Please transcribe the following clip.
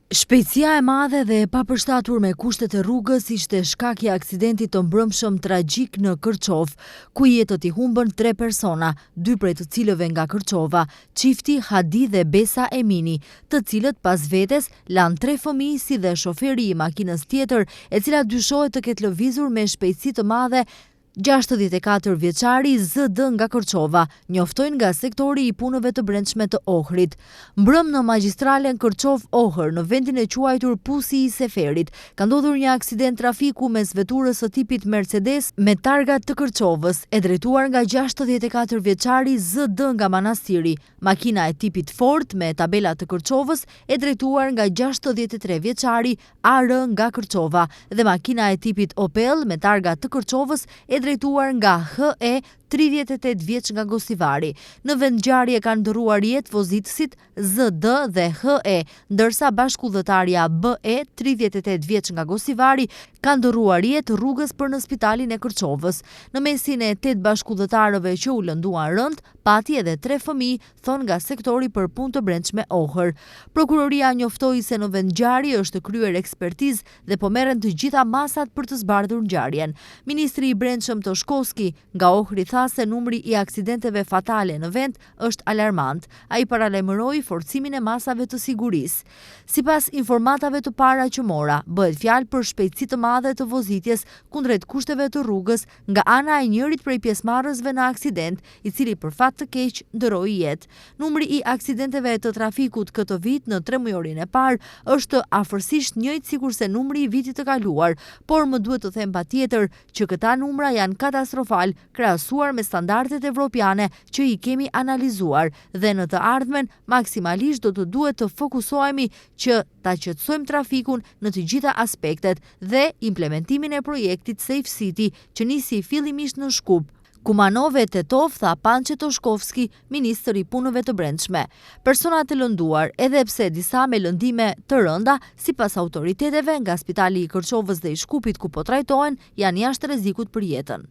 Shpejtësia e madhe dhe e papërshtatur me kushtet e rrugës ishte shkak i aksidentit të mbrëmshëm tragjik në Kërçov, ku jetët i humbën 3 persona, 2 prej të cilëve nga Kërçova, çifti Hadi dhe Besa Emini, të cilët pas vetes lanë 3 fëmijë si dhe shoferi i makinës tjetër, e cila dyshohet të ketë lëvizur me shpejtësi të madhe. 64 vjeçari ZD nga Kërçova njoftojnë nga sektori i punëve të brendshme të Ohrit. Mbrëm në magjistralen Kërçov-Ohër, në vendin e quajtur Pusi i Seferit, ka ndodhur një aksident trafiku mes veturës së tipit Mercedes me targa të Kërçovës, e drejtuar nga 64 vjeçari ZD nga Manastiri. Makina e tipit Ford me tabela të Kërçovës e drejtuar nga 63 vjeçari AR nga Kërçova dhe makina e tipit Opel me targa të Kërçovës e drejtuar nga HE 38 vjeç nga Gosivari. Në vendngjarje kanë ndërruar jetë vozitësit ZD dhe HE, ndërsa bashkëudhëtarja BE 38 vjeç nga Gosivari ka ndërruar jetë rrugës për në spitalin e Kërçovës. Në mesin e 8 bashkëudhëtarëve që u lënduan rënd, pati edhe 3 fëmijë, thon nga sektori për punë të brendshme Ohër. Prokuroria njoftoi se në vendngjarje është kryer ekspertizë dhe po merren të gjitha masat për të zbardhur ngjarjen. Ministri i brendshëm Toshkovski nga Ohri tha se numri i aksidenteve fatale në vend është alarmant. Ai paralajmëroi forcimin e masave të sigurisë. Sipas informatave të para që mora, bëhet fjalë për shpejtësi të madhe të vozitjes kundrejt kushteve të rrugës nga ana e njërit prej pjesëmarrësve në aksident, i cili për fat të keq ndëroi jetë. Numri i aksidenteve të trafikut këtë vit në 3 mujorin e parë është afërsisht njëjtë sikurse numri i vitit të kaluar, por më duhet të them patjetër që këta numra janë katastrofal krahasuar me standardet evropiane që i kemi analizuar dhe në të ardhmen maksimalisht do të duhet të fokusohemi që ta qetësojmë trafikun në të gjitha aspektet dhe implementimin e projektit Safe City që nisi fillimisht në Shkup. Kumanove Tetov, tha Pançe Toshkovski, ministër i punëve të brendshme. Personat e lënduar, edhe pse disa me lëndime të rënda, sipas autoriteteve nga Spitali i Kërçovës dhe i Shkupit ku po trajtohen, janë jashtë rrezikut për jetën.